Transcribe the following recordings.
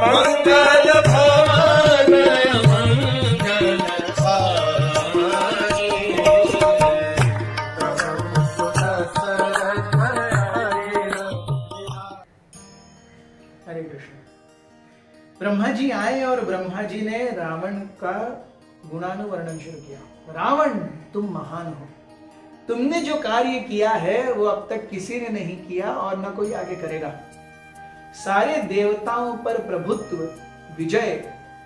मंगल भवन मंगल हरे कृष्ण। ब्रह्मा जी आए और ब्रह्मा जी ने रावण का गुणानुवर्णन शुरू किया। रावण, तुम महान हो, तुमने जो कार्य किया है वो अब तक किसी ने नहीं किया और न कोई आगे करेगा। सारे देवताओं पर प्रभुत्व, विजय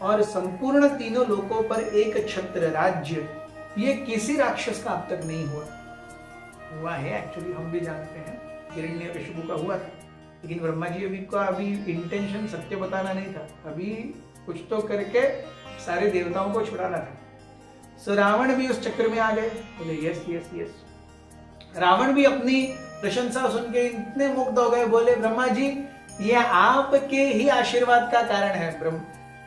और संपूर्ण तीनों लोकों पर एक छत्र राज्य, ये किसी राक्षस का अब तक नहीं हुआ है। एक्चुअली हम भी जानते हैं हिरण्यकशिपु का हुआ था, लेकिन ब्रह्मा जी का अभी इंटेंशन सत्य बताना नहीं था, अभी कुछ तो करके सारे देवताओं को छुड़ाना था। सो रावण भी उस चक्र में आ गए, बोले यस यस यस। रावण भी अपनी प्रशंसा सुन के इतने मुग्ध हो गए, बोले ब्रह्मा जी ये आपके ही आशीर्वाद का कारण है।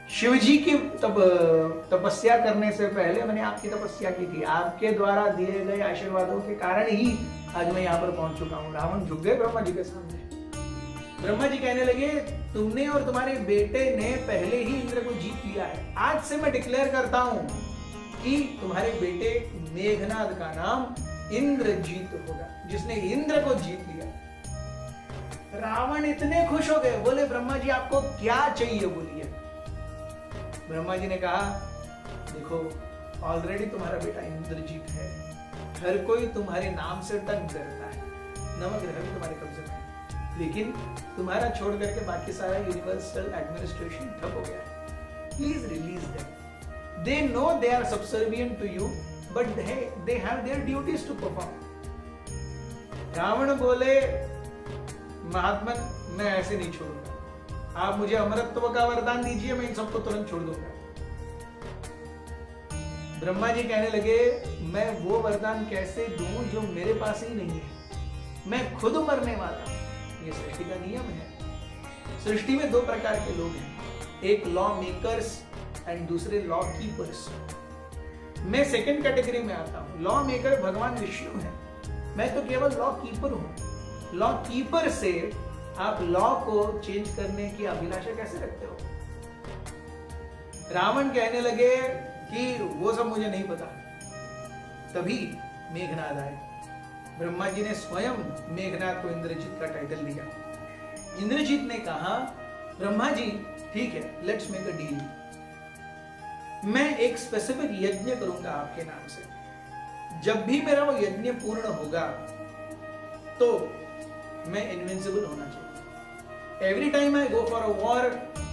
शिव जी की तपस्या करने से पहले मैंने आपकी तपस्या की थी, आपके द्वारा दिए गए आशीर्वादों के कारण ही आज मैं यहाँ पर पहुंच चुका हूँ। रावण झुक गए ब्रह्मा जी के सामने। ब्रह्मा जी कहने लगे, तुमने और तुम्हारे बेटे ने पहले ही इंद्र को जीत लिया है। आज से मैं डिक्लेयर करता हूं कि तुम्हारे बेटे मेघनाद का नाम इंद्रजीत होगा, जिसने इंद्र को जीत लिया। रावण इतने खुश हो गए, बोले ब्रह्मा जी आपको क्या चाहिए बोलिए। ब्रह्मा जी ने कहा, देखो ऑलरेडी तुम्हारा बेटा इंद्रजीत है, हर कोई तुम्हारे नाम से तंग करता है, नवग्रह भी तुम्हारे कब्जे में, लेकिन तुम्हारा छोड़ करके बाकी सारा यूनिवर्सल एडमिनिस्ट्रेशन ठप हो गया है। Please release them. They know they are subservient to you, but they have their duties to perform. Ravan बोले, महात्मन मैं ऐसे नहीं छोड़ूंगा, आप मुझे अमरत्व का वरदान दीजिए, मैं इन सबको तुरंत छोड़ दूंगा। ब्रह्मा जी कहने लगे, मैं वो वरदान कैसे दूं जो मेरे पास ही नहीं है, मैं खुद मरने वाला हूं। ये सृष्टि का नियम है। सृष्टि में दो प्रकार के लोग हैं, एक लॉ मेकर्स एंड दूसरे लॉ कीपर्स। मैं सेकंड कैटेगरी में आता हूं। लॉ मेकर भगवान विष्णु है, मैं तो केवल लॉ कीपर हूं। लॉ कीपर से आप लॉ को चेंज करने की अभिलाषा कैसे रखते हो? रावण कहने लगे कि वो सब मुझे नहीं पता। तभी मेघनाद आए। ब्रह्मा जी ने स्वयं मेघनाद को इंद्रजीत का टाइटल दिया। इंद्रजीत ने कहा, ब्रह्मा जी ठीक है, लेट्स मेक अ डील। मैं एक स्पेसिफिक यज्ञ करूंगा आपके नाम से। जब भी मेरा वो यज्ञ पूर्ण होगा तो मैं इनविंसिबल होना चाहिए। Every time I go for a war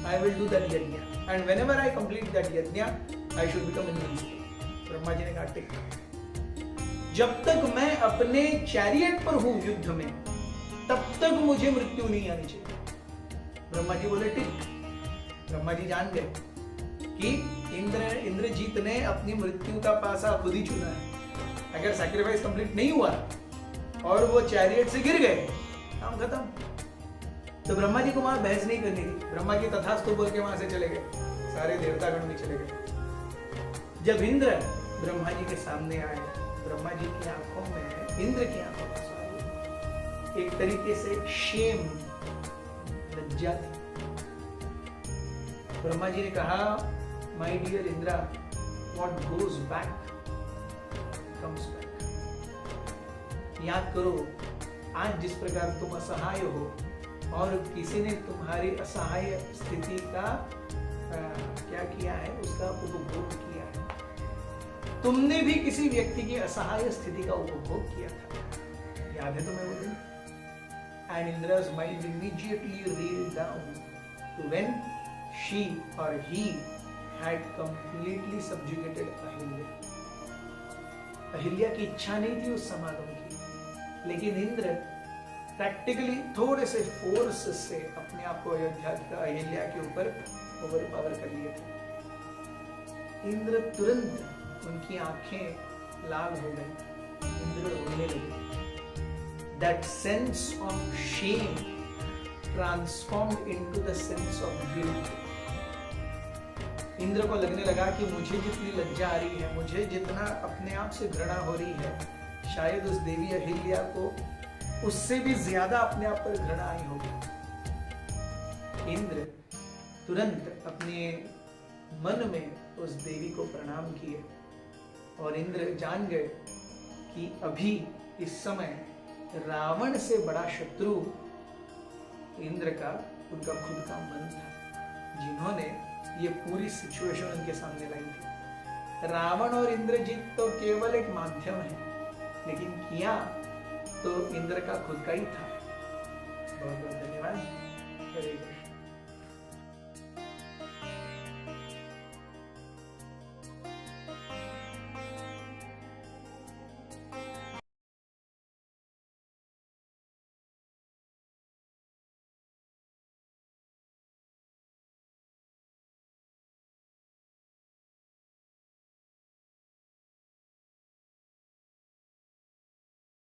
I will do that yagya, and whenever I complete that yagya I should become invincible. Brahma ji ने कहा ठीक, जब तक मैं अपने चैरियट पर हूं युद्ध में, तब तक मुझे मृत्यु नहीं आनी चाहिए। ब्रह्मा जी बोले ठीक। ब्रह्मा जी जान गए कि इंद्रजीत ने अपनी मृत्यु का पासा खुद ही चुना है। अगर सैक्रिफाइस कंप्लीट नहीं हुआ और वो चैरियट से गिर गए, काम खत्म। तो ब्रह्मा जी को वहां बहस नहीं करनी थी। ब्रह्मा जी तथास्तु बोल के वहां से चले गए, सारे देवतागण भी चले गए। जब इंद्र ब्रह्मा जी के सामने आए, ब्रह्मा जी की आंखों में, इंद्र की आंखों में एक तरीके से शेम, लज्जा थी। ब्रह्मा जी ने कहा, my dear Indra, what goes back comes back. याद करो, आज जिस प्रकार तुम असहाय हो और किसी ने तुम्हारी असहाय स्थिति का क्या किया है, उसका उपभोग किया है। तुमने भी किसी व्यक्ति की असहाय स्थिति का उपभोग किया था, याद है तुम्हें वो दिन? And Indra's mind immediately reeled down when she or he had completely subjugated Ahilya. Ahilya की इच्छा नहीं थी उस समागम की, लेकिन इंद्र प्रैक्टिकली थोड़े से फोर्स से अपने आप को अहिल्या के ऊपर ओवर पावर कर लिए थे। इंद्र तुरंत, उनकी आंखें लाल हो गई, इंद्र रोने लगे। That sense of shame transformed into the sense of guilt. Indra को लगने लगा कि मुझे जितनी लज्जा आ रही है, मुझे जितना अपने आप से घृणा हो रही है, शायद उस देवी अहिल्या को उससे भी ज्यादा अपने आप पर घृणा आई होगी। इंद्र तुरंत अपने मन में उस देवी को प्रणाम किए और इंद्र जान गए कि अभी इस समय रावण से बड़ा शत्रु इंद्र का उनका खुद का मन था, जिन्होंने ये पूरी सिचुएशन उनके सामने लाई थी। रावण और इंद्रजीत तो केवल एक माध्यम है, लेकिन किया तो इंद्र का खुद का ही था। बहुत बहुत धन्यवाद। हरे कृष्ण।